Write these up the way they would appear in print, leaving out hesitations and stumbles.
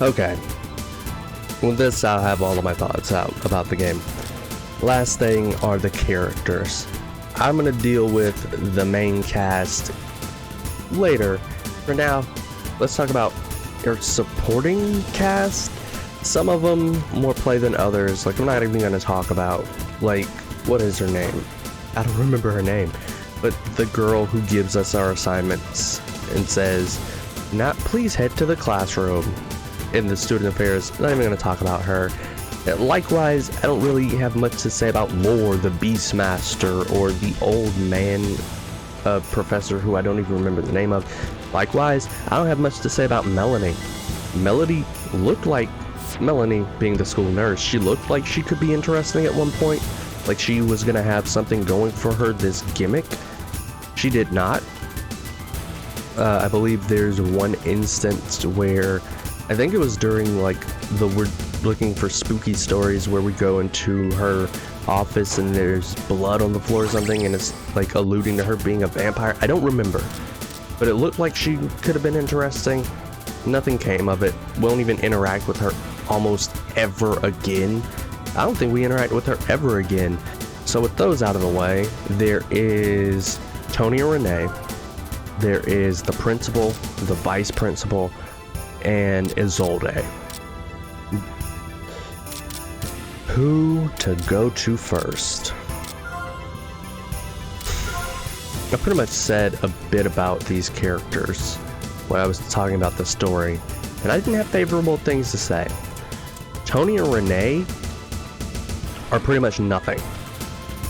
Okay. With this, I'll have all of my thoughts out about the game. Last thing are the characters. I'm gonna deal with the main cast later. For now, let's talk about your supporting cast. Some of them more play than others. Like, I'm not even gonna talk about, like, what is her name? I don't remember her name. But the girl who gives us our assignments and says, please head to the classroom in the student affairs. Not even gonna talk about her. Likewise, I don't really have much to say about Lore, the Beastmaster, or the old man professor who I don't even remember the name of. Likewise, I don't have much to say about Melanie. Melanie looked like, Melanie being the school nurse, she looked like she could be interesting at one point. Like she was gonna have something going for her, this gimmick. She did not. I believe there's one instance where, I think it was during like we're looking for spooky stories where we go into her office and there's blood on the floor or something and it's like alluding to her being a vampire. I don't remember, but it looked like she could have been interesting. Nothing came of it. Won't even interact with her almost ever again. I don't think we interact with her ever again. So with those out of the way, there is Tony and Renee, there is the principal, the vice principal, and Isolde. Who to go to first? I pretty much said a bit about these characters when I was talking about the story, and I didn't have favorable things to say. Tony and Renee are pretty much nothing.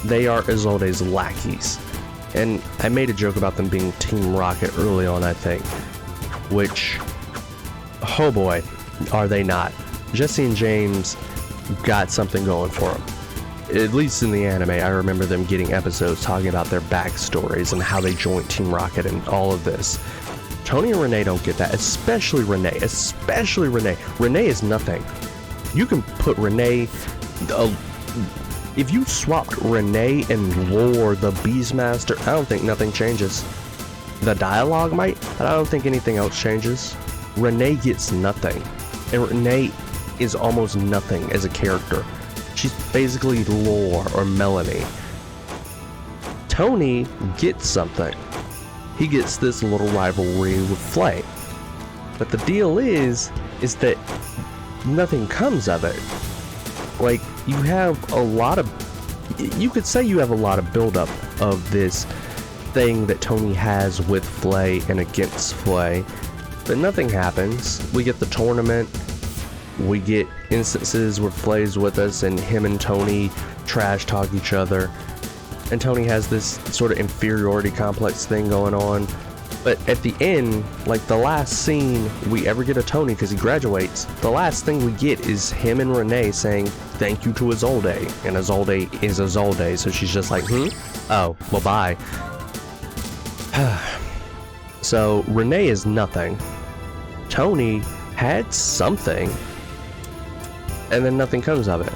They are Isolde's lackeys. And I made a joke about them being Team Rocket early on, I think. Which, oh boy, are they not. Jesse and James got something going for them. At least in the anime, I remember them getting episodes talking about their backstories and how they joined Team Rocket and all of this. Tony and Renee don't get that, especially Renee. Especially Renee. Renee is nothing. You can put Renee... if you swapped Renee and Lore, the Beastmaster, I don't think nothing changes. The dialogue might, but I don't think anything else changes. Renee gets nothing. And Renee is almost nothing as a character. She's basically Lore or Melanie. Tony gets something. He gets this little rivalry with Flay. But the deal is that nothing comes of it. Like, you have a lot of... You could say you have a lot of buildup of this thing that Tony has with Flay and against Flay. But nothing happens. We get the tournament. We get instances where Flay's with us and him and Tony trash talk each other. And Tony has this sort of inferiority complex thing going on. But at the end, like the last scene we ever get of Tony, because he graduates, the last thing we get is him and Renee saying thank you to Isolde. And Isolde is Isolde, so she's just like, oh, well, bye. So Renee is nothing. Tony had something, and then nothing comes of it.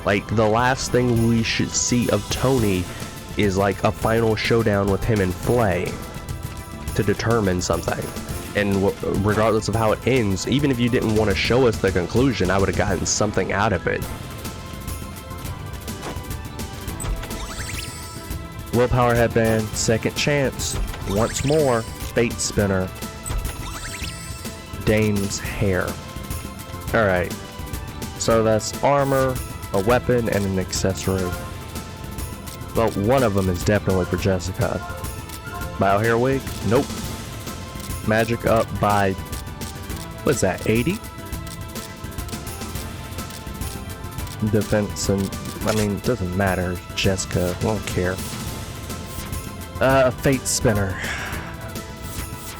Like, the last thing we should see of Tony is like a final showdown with him and Flay to determine something. And regardless of how it ends, even if you didn't want to show us the conclusion, I would have gotten something out of it. Willpower headband, second chance, once more, fate spinner, Dane's hair. Alright, so that's armor, a weapon, and an accessory. Well, one of them is definitely for Jessica. Bio hair wig? Nope. Magic up by, what's that, 80? Defense and, I mean, it doesn't matter. Jessica, I don't care. Fate spinner.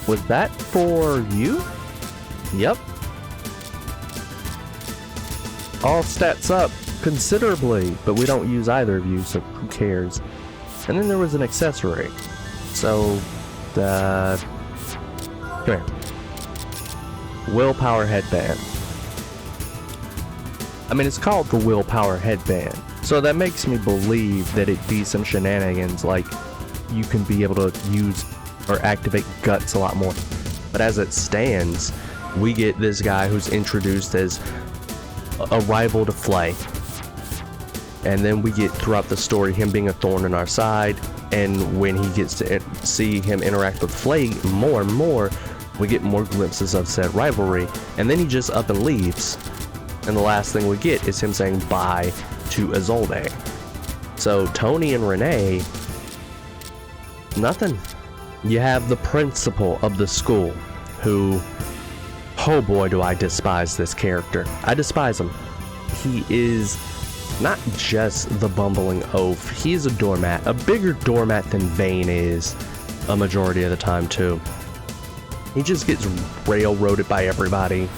Was that for you? Yep. All stats up considerably, but we don't use either of you, so who cares? And then there was an accessory. So, Come here. Willpower headband. I mean, it's called the willpower headband, so that makes me believe that it'd be some shenanigans, like you can be able to use or activate guts a lot more. But as it stands, we get this guy who's introduced as a rival to Flay. And then we get throughout the story him being a thorn in our side, and when he gets to see him interact with Flay more and more, we get more glimpses of said rivalry, and then he just up and leaves. And the last thing we get is him saying bye to Isolde. So Tony and Renee, nothing. You have the principal of the school, who, oh boy do I despise this character. I despise him. He is not just the bumbling oaf, he's a doormat, a bigger doormat than Vane is a majority of the time too. He just gets railroaded by everybody.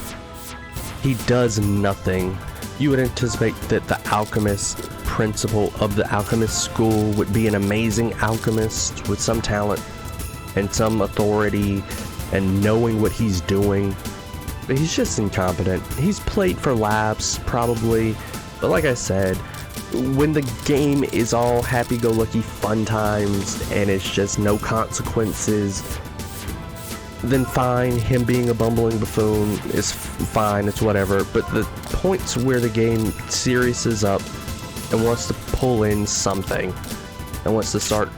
He does nothing. You would anticipate that the alchemist principal of the alchemist school would be an amazing alchemist with some talent and some authority and knowing what he's doing, but he's just incompetent. He's played for laughs probably, but like I said, when the game is all happy-go-lucky fun times and it's just no consequences, then fine, him being a bumbling buffoon is fine, it's whatever. But the points where the game seriouses up and wants to pull in something and wants to start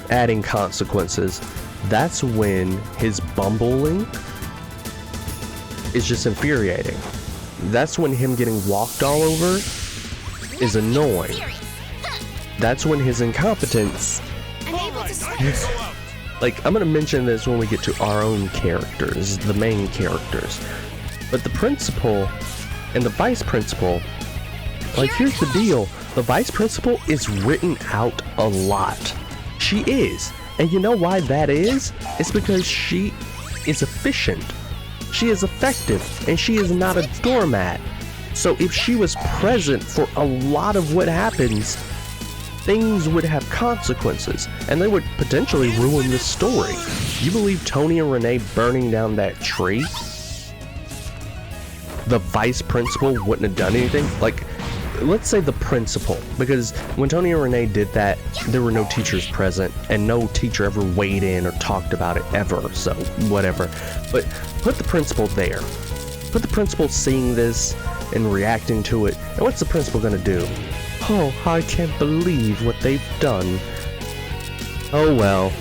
adding consequences, that's when his bumbling is just infuriating. That's when him getting walked all over is annoying. That's when his incompetence... Like, I'm gonna mention this when we get to our own characters, the main characters. But the principal and the vice principal, like, here's the deal. The vice principal is written out a lot. She is. And you know why that is? It's because she is efficient. She is effective, and she is not a doormat. So if she was present for a lot of what happens, things would have consequences, and they would potentially ruin the story. You believe Tony and Renee burning down that tree? The vice principal wouldn't have done anything? Like, let's say the principal, because when Tony and Renee did that, there were no teachers present, and no teacher ever weighed in or talked about it ever, so whatever. But put the principal there. Put the principal seeing this and reacting to it, and what's the principal gonna do? Oh, I can't believe what they've done. Oh well.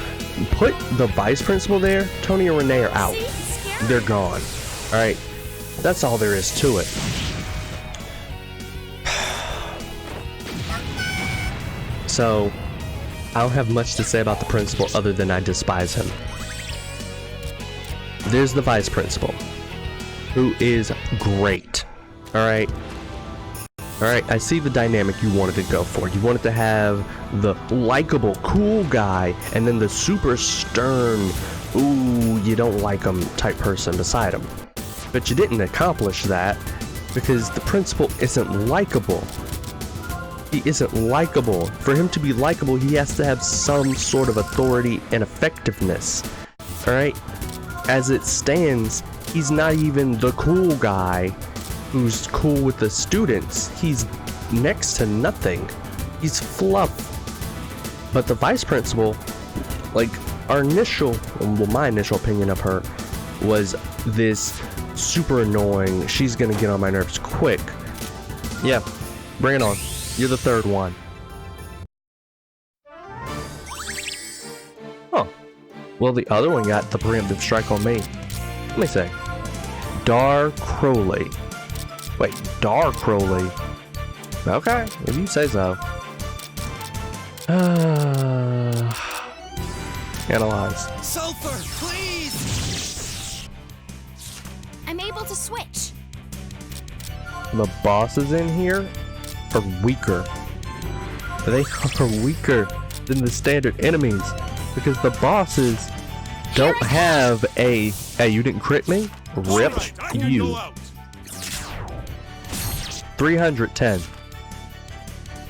Put the vice principal there, Tony and Renee are out. They're gone. Alright, that's all there is to it. So, I don't have much to say about the principal other than I despise him. There's the vice principal, who is great. Alright? Alright, I see the dynamic you wanted to go for. You wanted to have the likable, cool guy, and then the super stern, ooh, you don't like him type person beside him. But you didn't accomplish that, because the principal isn't likable. He isn't likable. For him to be likable, he has to have some sort of authority and effectiveness. Alright? As it stands, he's not even the cool guy who's cool with the students. He's next to nothing. He's fluff. But the vice principal, like, our initial, well, my initial opinion of her was this super annoying, she's gonna get on my nerves quick. Yeah, bring it on. You're the third one. Huh. Well, the other one got the preemptive strike on me. Let me say. Dar Crowley. Wait, Dar Crowley. Okay, if you say so. Analyze. Sulfur, please! I'm able to switch. The bosses in here are weaker. They are weaker than the standard enemies because the bosses don't have a, hey, you didn't crit me? Rip you. 310.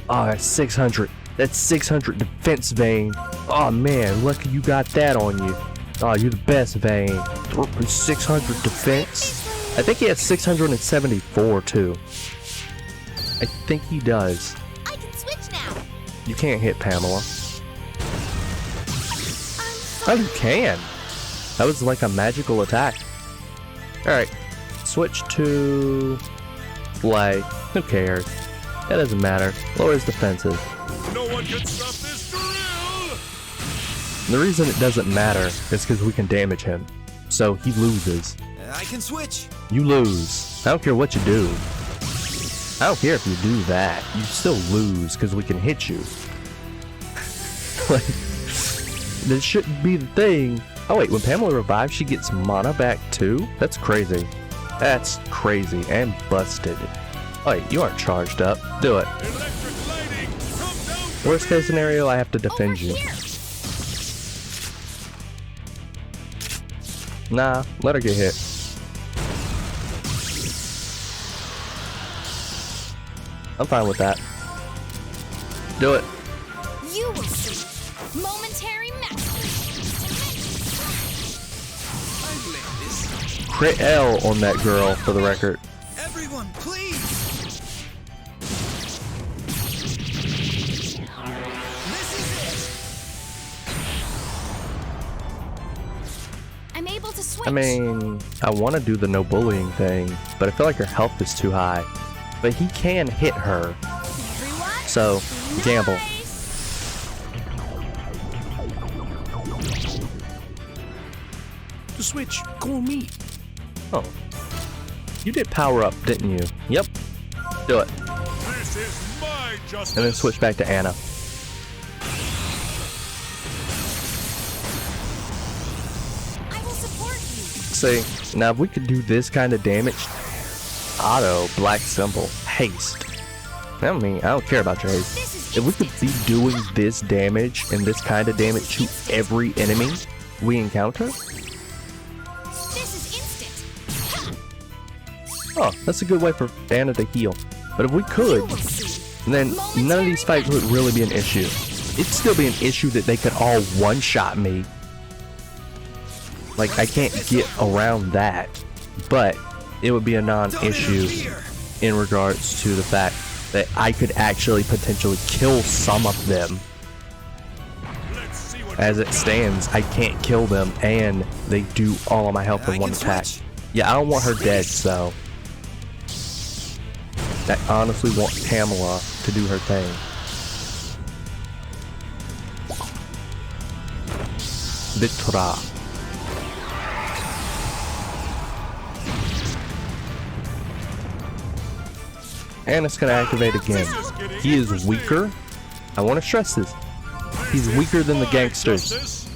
Oh, that's 600. That's 600 defense, Vayne. Oh man, lucky you got that on you. Oh, you're the best, Vayne. 600 defense. I think he has 674 too. I think he does. I can switch now. You can't hit Pamela. Oh, you can. That was like a magical attack. Alright, switch to Flay. Who cares? That doesn't matter. Lowers defenses. No one can stop this drill! The reason it doesn't matter is because we can damage him. So he loses. I can switch. You lose. I don't care what you do. I don't care if you do that. You still lose because we can hit you. Like, this shouldn't be the thing. Oh wait, when Pamela revives, she gets mana back too? That's crazy. That's crazy and busted. Oh wait, you aren't charged up. Do it. Electric lighting, come down. Worst case scenario, I have to defend Over you. here. Nah, let her get hit. I'm fine with that. Do it. You will see. Momentary mastery. Crit L on that girl, for the record. Everyone, please. This is it. I'm able to switch. I mean, I want to do the no bullying thing, but I feel like her health is too high. But he can hit her, Everyone, so gamble. nice. To switch, call me. Oh. You did power up, didn't you? Yep. Do it. This is my justice. And then switch back to Anna. I will support you. See, now if we could do this kind of damage, auto, black symbol, haste. I mean, I don't care about your haste. This is If we could instant. be doing this damage and this kind of damage to every enemy we encounter, This is instant. oh, that's a good way for Anna to heal. But if we You could, will see. then none of these fights would really be an issue. It'd still be an issue that they could all one-shot me. Like, I can't get around that. But it would be a non-issue in regards to the fact that I could actually potentially kill some of them. Let's see what As it stands, I can't kill them, and they do all of my health in I one can attack. switch. Yeah, I don't want her dead, so I honestly want Pamela to do her thing. Vitra. And it's gonna activate again. He is weaker. I want to stress this. He's weaker than the my gangsters. justice.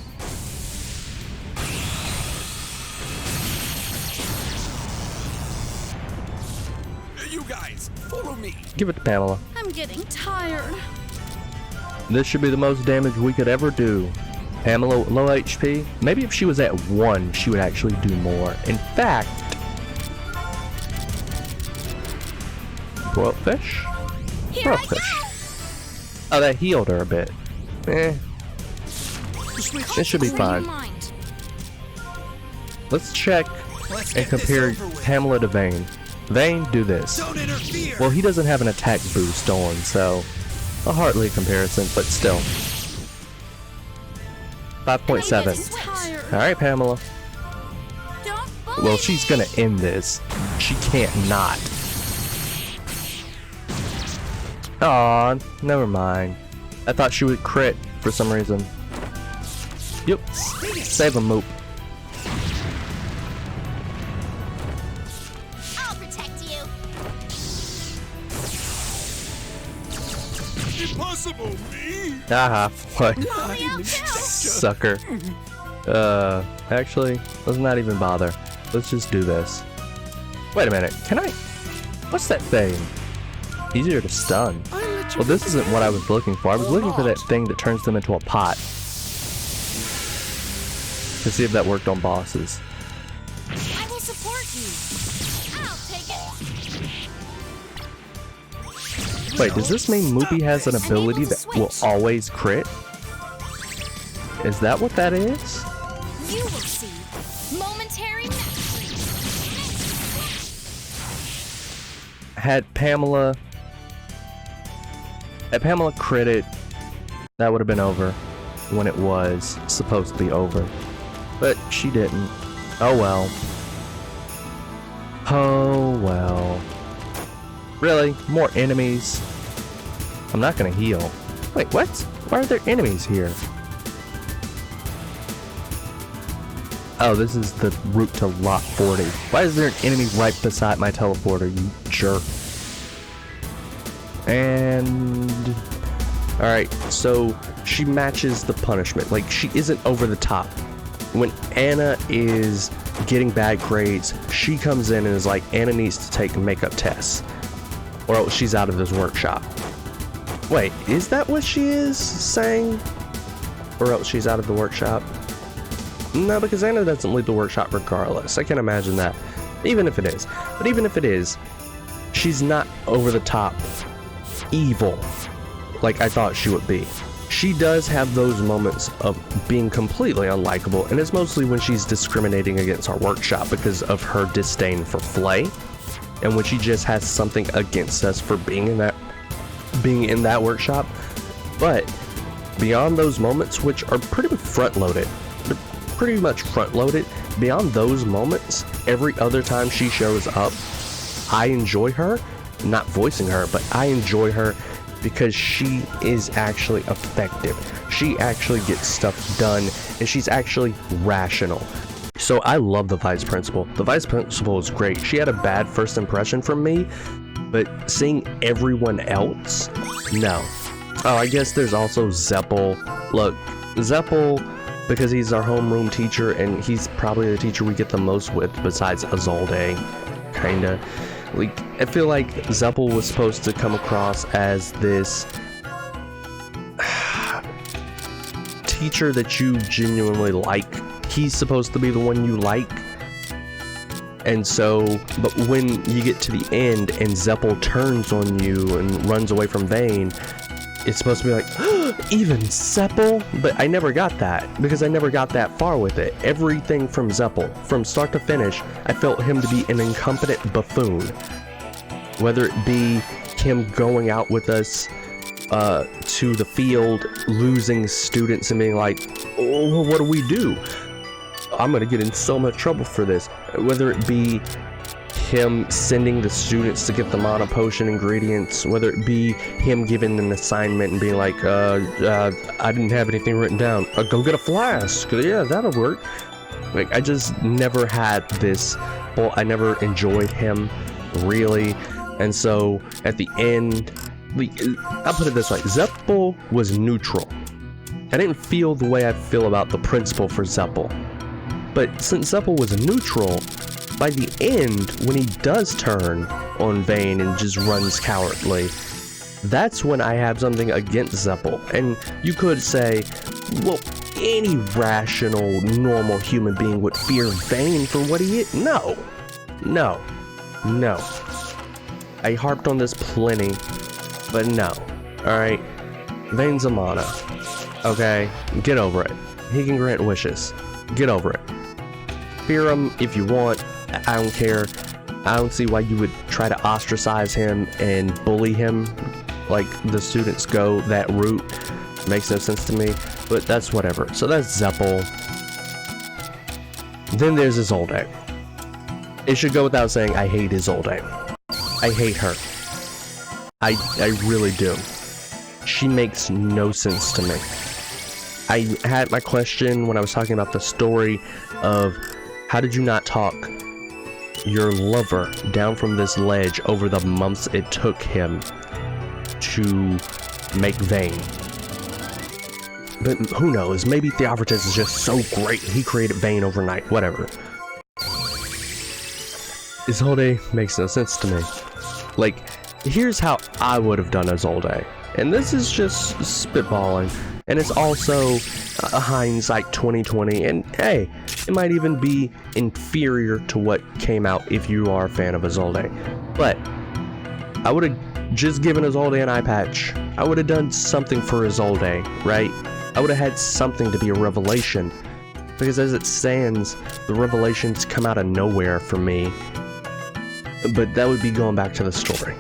You guys, follow me. Give it to Pamela. I'm getting tired. This should be the most damage we could ever do. Pamela, low HP. Maybe if she was at 1, she would actually do more. In fact, broiled fish? Here Broiled I fish. go. Oh, that healed her a bit. Eh, it should be Clear your fine. mind. Let's check Let's and get this compare over with. Pamela to Vayne. Vayne, do this. Don't interfere. Well, he doesn't have an attack boost on, so a hardly comparison, but still. 5.7. Tired. Alright, Pamela. Don't bully Well, she's me. gonna end this. She can't not. Aw, never mind. I thought she would crit for some reason. Yep. Save him, Moop. I'll protect you. Impossible, me. Aha, what? Only I'll kill. Sucker. Actually, let's not even bother. Let's just do this. Wait a minute, can I? What's that thing? Easier to stun. Well, this isn't what I was looking for. I was looking for that thing that turns them into a pot. To see if that worked on bosses. I will support you. I'll take it. Wait, does this mean Moopy has an ability that will always crit? Is that what that is? You will see. Momentary mastery. Had Pamela critted, that would have been over when it was supposed to be over. But she didn't. Oh well. Oh well. Really? More enemies? I'm not gonna heal. Wait, what? Why are there enemies here? Oh, this is the route to Lot 40. Why is there an enemy right beside my teleporter, you jerk? And... Alright, so she matches the punishment. Like, she isn't over the top. When Anna is getting bad grades, she comes in and is like, Anna needs to take makeup tests, or else she's out of this workshop. Wait, is that what she is saying? Or else she's out of the workshop? No, because Anna doesn't leave the workshop regardless. I can imagine that. Even if it is. But even if it is, she's not over the top evil like I thought she would be. She does have those moments of being completely unlikable, and it's mostly when she's discriminating against our workshop because of her disdain for Flay, and when she just has something against us for being in that workshop. But beyond those moments, which are pretty front-loaded, beyond those moments, every other time she shows up, I enjoy her, not voicing her, but I enjoy her because she is actually effective. She actually gets stuff done, and she's actually rational. So I love the Vice Principal. The Vice Principal is great. She had a bad first impression from me, but seeing everyone else, no. Oh, I guess there's also Zeppel. Look, Zeppel, because he's our homeroom teacher, and he's probably the teacher we get the most with besides Azalde, kinda. Like, I feel like Zeppel was supposed to come across as this teacher that you genuinely like. He's supposed to be the one you like. And so, but when you get to the end and Zeppel turns on you and runs away from Vane, it's supposed to be like, even Zeppel? But I never got that, because I never got that far with it. Everything from Zeppel, from start to finish, I felt him to be an incompetent buffoon. Whether it be him going out with us to the field, losing students and being like, oh, what do we do? I'm gonna get in so much trouble for this. Whether it be him sending the students to get the mana potion ingredients, whether it be him giving an assignment and being like, I didn't have anything written down. Go get a flask. Yeah, that'll work. Like, I just never had this. Well, I never enjoyed him, really. And so, at the end, I'll put it this way. Zeppel was neutral. I didn't feel the way I feel about the principal for Zeppel. But since Zeppel was neutral, by the end, when he does turn on Vane and just runs cowardly, that's when I have something against Zeppel. And you could say, well, any rational, normal human being would fear Vane for what he is. No. No. No. I harped on this plenty, but no. Alright? Vane's a mana. Okay? Get over it. He can grant wishes. Get over it. Fear him if you want. I don't care. I don't see why you would try to ostracize him and bully him like the students go that route. Makes no sense to me, but that's whatever. So that's Zeppel. Then there's Isolde. It should go without saying I hate Isolde. I hate her. I really do. She makes no sense to me. I had my question when I was talking about the story of how did you not talk your lover down from this ledge over the months it took him to make Vane? But who knows, maybe Theophratus is just so great he created Vane overnight, whatever. Isolde makes no sense to me. Like, here's how I would have done Isolde, and this is just spitballing, and it's also a hindsight 2020, and hey, it might even be inferior to what came out if you are a fan of Isolde. But I would have just given Izolde an eye patch. I would have done something for Izolde, right? I would have had something to be a revelation. Because as it stands, the revelations come out of nowhere for me. But that would be going back to the story.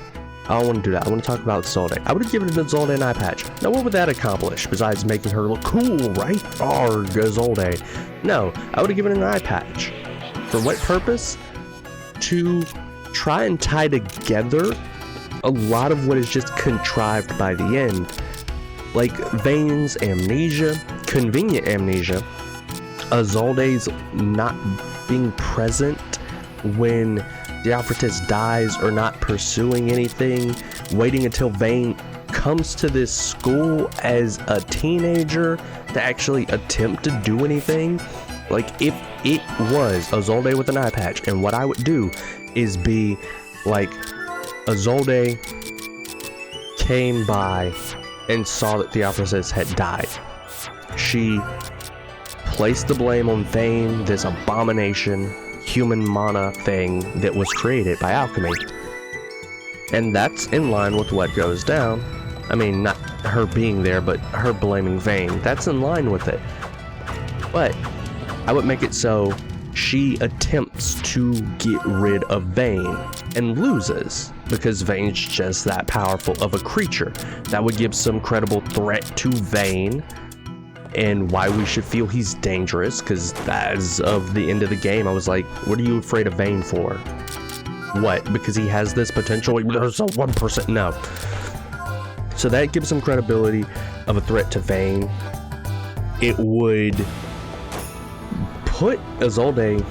I don't want to do that. I want to talk about Izolde. I would have given Izolde an eye patch. Now what would that accomplish besides making her look cool, right? Arrgh, Izolde. No, I would have given an eye patch. For what purpose? To try and tie together a lot of what is just contrived by the end. Like Vane's amnesia, convenient amnesia, Izolde's not being present when the Al-Revis dies or not pursuing anything, waiting until Vane comes to this school as a teenager to actually attempt to do anything. Like, if it was Izolde with an eye patch, and what I would do is be like, Izolde came by and saw that the Al-Revis had died. She placed the blame on Vane, this abomination, human mana thing that was created by alchemy. And that's in line with what goes down. I mean, not her being there, but her blaming Vane. That's in line with it. But I would make it so she attempts to get rid of Vane and loses because Vane's just that powerful of a creature. That would give some credible threat to Vane and why we should feel he's dangerous, because as of the end of the game I was like, what are you afraid of Vane for? What? Because he has this potential? There's a 1%? No. So that gives some credibility of a threat to Vane. It would put Izolde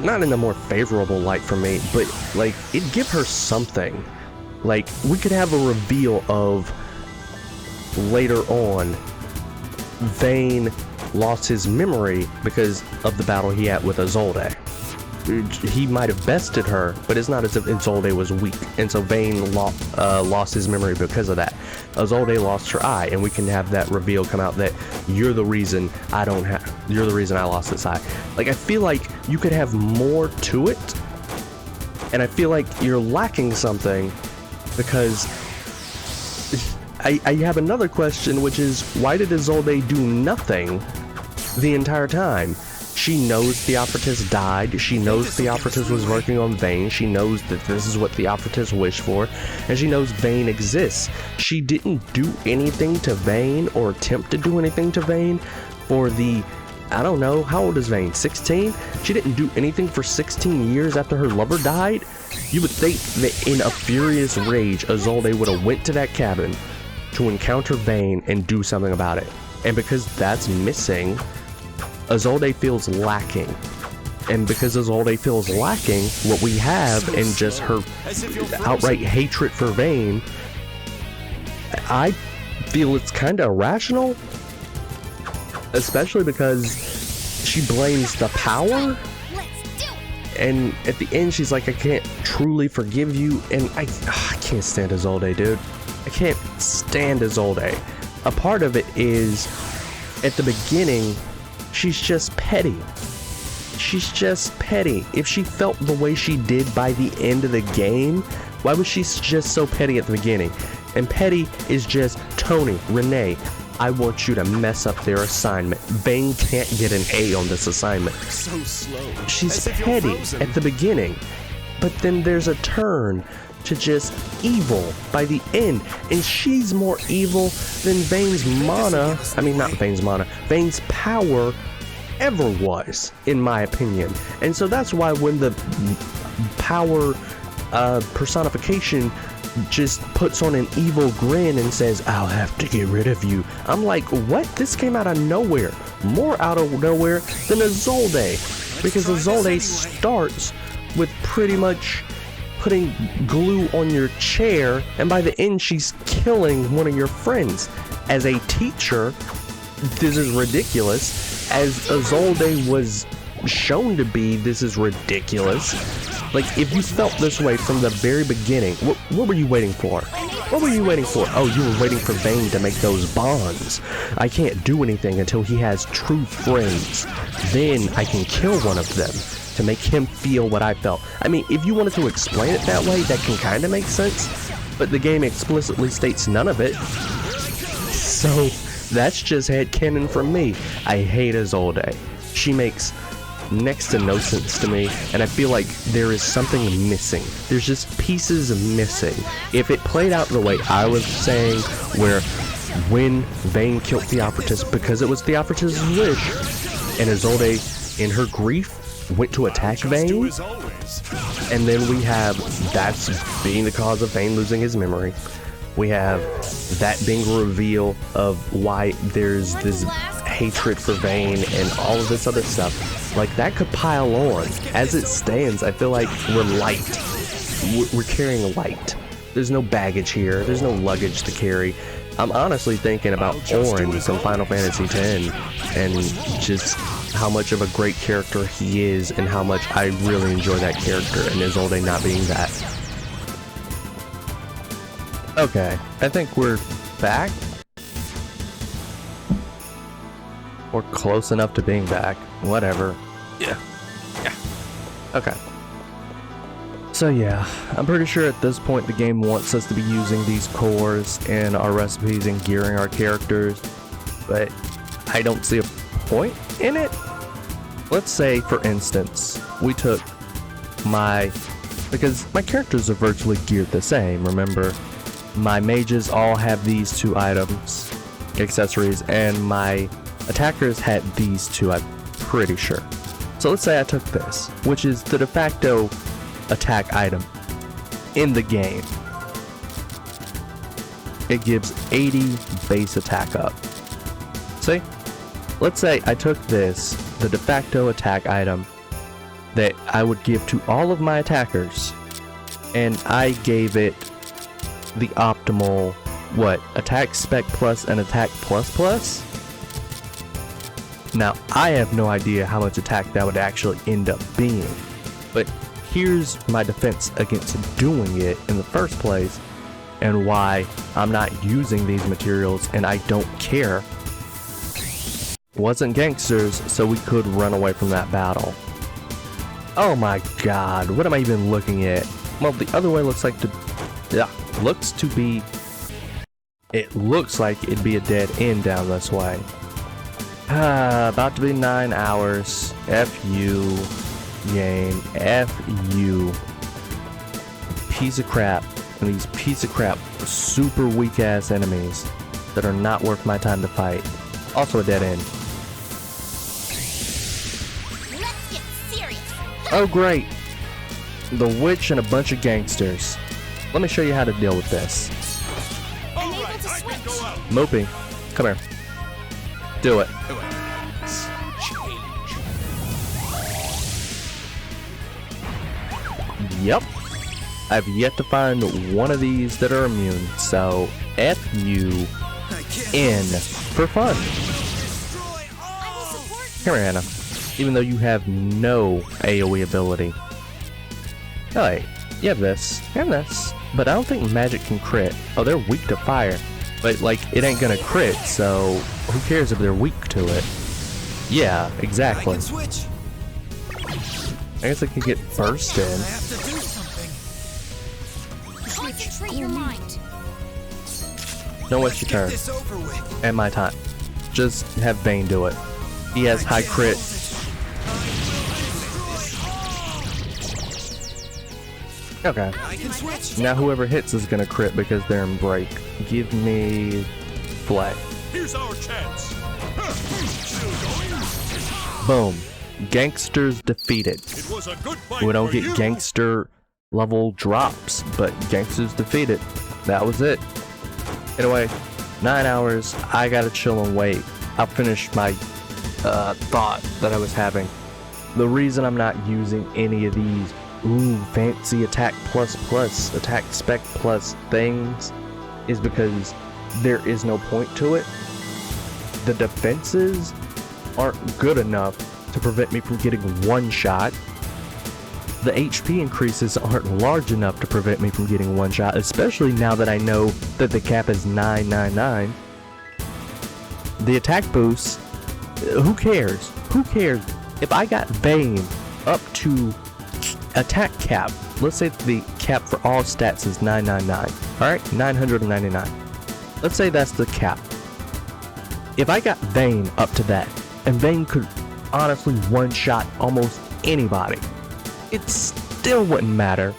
not in a more favorable light for me, but like, it'd give her something. Like, we could have a reveal of later on Vane lost his memory because of the battle he had with Izolde. He might have bested her, but it's not as if Izolde was weak, and so Vane lost his memory because of that. Izolde lost her eye, and we can have that reveal come out that you're the reason I lost this eye. Like, I feel like you could have more to it, and I feel like you're lacking something because I have another question, which is, why did Izolde do nothing the entire time? She knows the Al-Revis died, she knows the Al-Revis was working on Vane, she knows that this is what the Al-Revis wished for, and she knows Vane exists. She didn't do anything to Vane or attempt to do anything to Vane for the, I don't know, how old is Vane, 16? She didn't do anything for 16 years after her lover died? You would think that in a furious rage, Izolde would have went to that cabin to encounter Vane and do something about it. And because that's missing, Izolde feels lacking. And because Izolde feels lacking, what we have in just her outright hatred for Vane, I feel it's kind of irrational. Especially because she blames the power. And at the end, she's like, I can't truly forgive you. And I can't stand Izolde, dude. I can't stand Izolde. A part of it is, at the beginning, she's just petty. She's just petty. If she felt the way she did by the end of the game, why was she just so petty at the beginning? And petty is just, Tony, Renee, I want you to mess up their assignment. Vane can't get an A on this assignment. So slow. She's petty at the beginning, but then there's a turn to just evil by the end, and she's more evil than Vane's mana, Vane's power ever was, in my opinion. And so that's why when the power personification just puts on an evil grin and says, I'll have to get rid of you, I'm like, what? This came out of nowhere. More out of nowhere than Izolde, because Izolde starts with pretty much putting glue on your chair, and by the end she's killing one of your friends. As a teacher, this is ridiculous. As Izolde was shown to be, this is ridiculous. Like, if you felt this way from the very beginning, what were you waiting for? What were you waiting for? Oh, you were waiting for Vane to make those bonds. I can't do anything until he has true friends. Then I can kill one of them to make him feel what I felt. I mean, if you wanted to explain it that way, that can kind of make sense. but the game explicitly states none of it. So that's just headcanon from me. I hate Isolde. She makes next to no sense to me, and I feel like there is something missing. There's just pieces missing. If it played out the way I was saying, where when Vayne killed Theophortus because it was Theophortus' wish, and Isolde, in her grief, went to attack Vayne, and then we have that's being the cause of Vayne losing his memory. We have that being a reveal of why there's this hatred for Vayne and all of this other stuff. Like, that could pile on. As it stands, I feel like we're light. We're carrying light. There's no baggage here. There's no luggage to carry. I'm honestly thinking about Orin from Final Fantasy X and just how much of a great character he is and how much I really enjoy that character, and Isolde not being that. Okay, I think we're back. We're close enough to being back. Whatever. Yeah. Okay. So yeah, I'm pretty sure at this point the game wants us to be using these cores in our recipes and gearing our characters, but I don't see a point in it. Let's say, for instance, we took because my characters are virtually geared the same, remember? My mages all have these two items, accessories, and my attackers had these two, I'm pretty sure. So let's say I took this, which is the de facto attack item in the game. It gives 80 base attack up. See? Let's say I took this, the de facto attack item that I would give to all of my attackers, and I gave it the optimal, attack spec plus and attack plus plus? Now, I have no idea how much attack that would actually end up being, but here's my defense against doing it in the first place, and why I'm not using these materials, and I don't care. Wasn't gangsters, so we could run away from that battle. Oh my god, what am I even looking at? Well, the other way looks like it looks like it'd be a dead end down this way. About to be 9 hours. F you, game. F you. Piece of crap. And these piece of crap, super weak ass enemies that are not worth my time to fight. Also a dead end. Let's get serious. Oh great. The witch and a bunch of gangsters. Let me show you how to deal with this. Unable to switch. Mopey, come here. Do it. Yep. I've yet to find one of these that are immune, so F you in for fun. I will support. Here, Anna. Even though you have no AoE ability. Oh, wait. You have this. You have this. But I don't think magic can crit. Oh, they're weak to fire. But, like, it ain't gonna crit, so who cares if they're weak to it? Yeah, exactly. I guess I could get burst in. Concentrate your mind. Don't waste your turn. And my time. Just have Vayne do it. He has high crit. Okay. Now whoever hits is gonna crit because they're in break. Give me flag. Here's our chance. Boom. Gangsters defeated. It was a good fight. We don't for get you. gangster level drops, but gangsters defeated. That was it. Anyway, 9 hours. I gotta chill and wait. I'll finish my thought that I was having. The reason I'm not using any of these fancy attack plus plus, attack spec plus things is because there is no point to it. The defenses aren't good enough to prevent me from getting one shot. The HP increases aren't large enough to prevent me from getting one shot, especially now that I know that the cap is 999. The attack boost, who cares? Who cares? If I got Vayne up to attack cap, let's say the cap for all stats is 999. Alright, 999. Let's say that's the cap. If I got Vayne up to that, and Vayne could honestly one-shot almost anybody, it still wouldn't matter,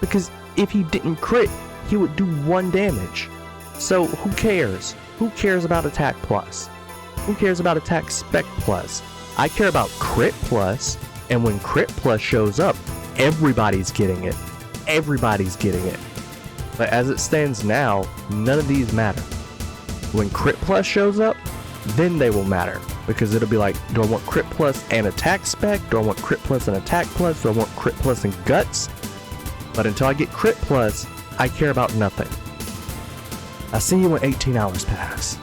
because if he didn't crit, he would do 1 damage. So who cares? Who cares about attack plus? Who cares about attack spec plus? I care about crit plus, and when crit plus shows up, everybody's getting it. Everybody's getting it. But as it stands now, none of these matter. When crit plus shows up, then they will matter, because it'll be like, do I want crit plus and attack spec? Do I want crit plus and attack plus? Do I want crit plus and guts? But until I get crit plus, I care about nothing. I'll see you when 18 hours pass.